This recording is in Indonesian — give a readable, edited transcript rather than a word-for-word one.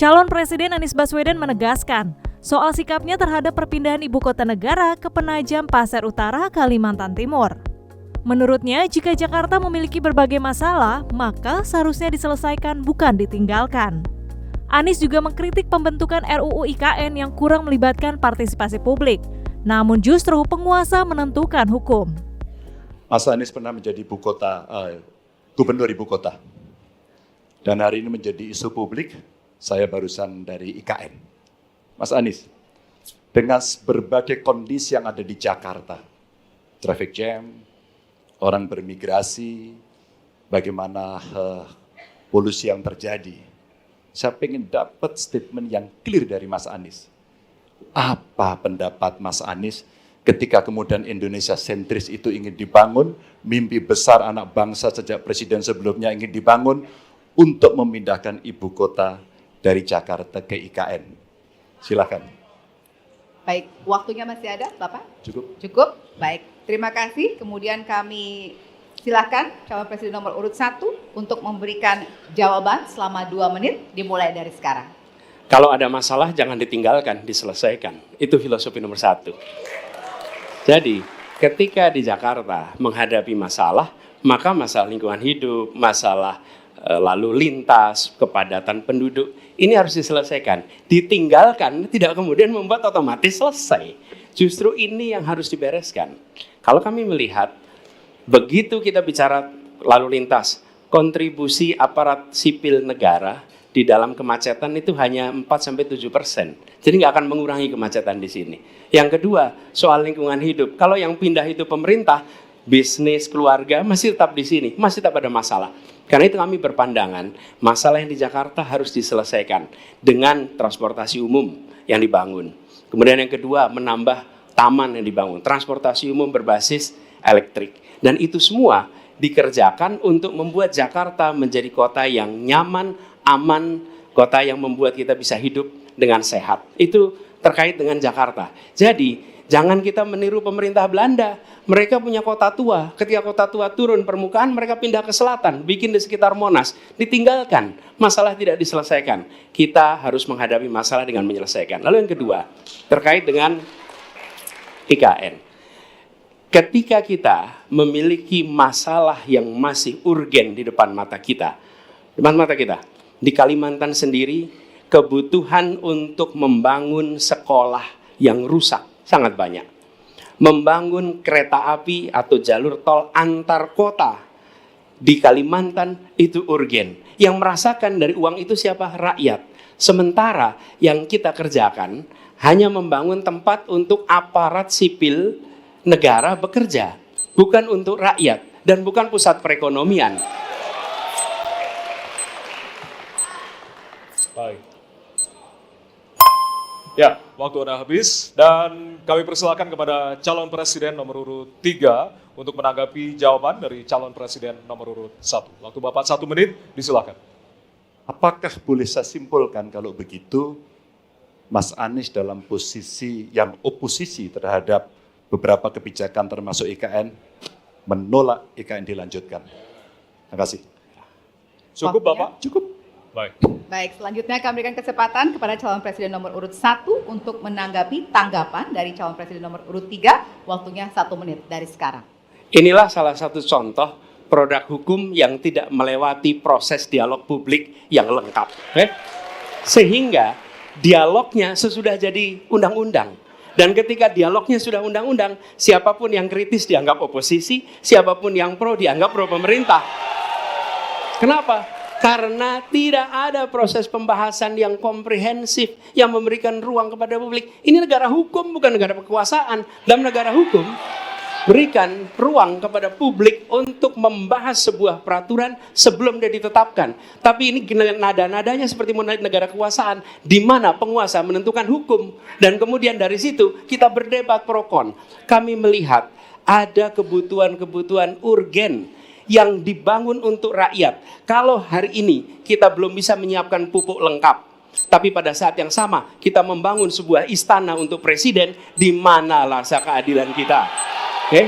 Calon Presiden Anies Baswedan menegaskan soal sikapnya terhadap perpindahan ibu kota negara ke Penajam Pasir Utara, Kalimantan Timur. Menurutnya, jika Jakarta memiliki berbagai masalah, maka seharusnya diselesaikan bukan ditinggalkan. Anies juga mengkritik pembentukan RUU IKN yang kurang melibatkan partisipasi publik, namun justru penguasa menentukan hukum. Mas Anies pernah menjadi gubernur ibu kota. Dan hari ini menjadi isu publik, saya barusan dari IKN. Mas Anies, dengan berbagai kondisi yang ada di Jakarta, traffic jam, orang bermigrasi, bagaimana polusi yang terjadi, saya ingin dapat statement yang clear dari Mas Anies. Apa pendapat Mas Anies ketika kemudian Indonesia sentris itu ingin dibangun, mimpi besar anak bangsa sejak presiden sebelumnya ingin dibangun untuk memindahkan ibu kota dari Jakarta ke IKN. Silakan. Baik, waktunya masih ada, Bapak? Cukup. Cukup, baik. Terima kasih. Kemudian kami silakan calon presiden nomor urut 1 untuk memberikan jawaban selama 2 menit, dimulai dari sekarang. Kalau ada masalah jangan ditinggalkan, diselesaikan. Itu filosofi nomor 1. Jadi, ketika di Jakarta menghadapi masalah, maka masalah lingkungan hidup, masalah lalu lintas, kepadatan penduduk, ini harus diselesaikan. Ditinggalkan tidak kemudian membuat otomatis selesai. Justru ini yang harus dibereskan. Kalau kami melihat, begitu kita bicara lalu lintas, kontribusi aparat sipil negara di dalam kemacetan itu hanya 4-7%. Jadi nggak akan mengurangi kemacetan di sini. Yang kedua, soal lingkungan hidup. Kalau yang pindah itu pemerintah, bisnis, keluarga masih tetap di sini, masih tetap ada masalah. Karena itu kami berpandangan, masalah yang di Jakarta harus diselesaikan dengan transportasi umum yang dibangun. Kemudian yang kedua, menambah taman yang dibangun, transportasi umum berbasis elektrik. Dan itu semua dikerjakan untuk membuat Jakarta menjadi kota yang nyaman, aman, kota yang membuat kita bisa hidup dengan sehat. Itu terkait dengan Jakarta. Jadi, jangan kita meniru pemerintah Belanda. Mereka punya kota tua. Ketika kota tua turun permukaan, mereka pindah ke selatan, bikin di sekitar Monas. Ditinggalkan, masalah tidak diselesaikan. Kita harus menghadapi masalah dengan menyelesaikan. Lalu yang kedua, terkait dengan IKN. Ketika kita memiliki masalah yang masih urgen di depan mata kita, di Kalimantan sendiri, kebutuhan untuk membangun sekolah yang rusak sangat banyak. Membangun kereta api atau jalur tol antar kota di Kalimantan itu urgen. Yang merasakan dari uang itu siapa? Rakyat. Sementara yang kita kerjakan hanya membangun tempat untuk aparat sipil negara bekerja, bukan untuk rakyat dan bukan pusat perekonomian. Baik. Ya, waktu Anda habis dan kami persilakan kepada calon presiden nomor urut 3 untuk menanggapi jawaban dari calon presiden nomor urut 1. Waktu Bapak 1 menit, disilakan. Apakah boleh saya simpulkan kalau begitu, Mas Anies dalam posisi yang oposisi terhadap beberapa kebijakan termasuk IKN, menolak IKN dilanjutkan? Terima kasih. Cukup Bapak? Cukup. Baik. Baik, selanjutnya kami berikan kesempatan kepada calon presiden nomor urut 1 untuk menanggapi tanggapan dari calon presiden nomor urut 3, waktunya 1 menit dari sekarang. Inilah salah satu contoh produk hukum yang tidak melewati proses dialog publik yang lengkap. Sehingga dialognya sesudah jadi undang-undang. Dan ketika dialognya sudah undang-undang, siapapun yang kritis dianggap oposisi, siapapun yang pro dianggap pro pemerintah. Kenapa? Karena tidak ada proses pembahasan yang komprehensif yang memberikan ruang kepada publik. Ini negara hukum, bukan negara kekuasaan. Dalam negara hukum, berikan ruang kepada publik untuk membahas sebuah peraturan sebelum dia ditetapkan. Tapi ini nada-nadanya seperti negara kekuasaan, di mana penguasa menentukan hukum. Dan kemudian dari situ kita berdebat pro kon. Kami melihat ada kebutuhan-kebutuhan urgen yang dibangun untuk rakyat. Kalau hari ini kita belum bisa menyiapkan pupuk lengkap, tapi pada saat yang sama kita membangun sebuah istana untuk presiden, di mana rasa keadilan kita? Oke?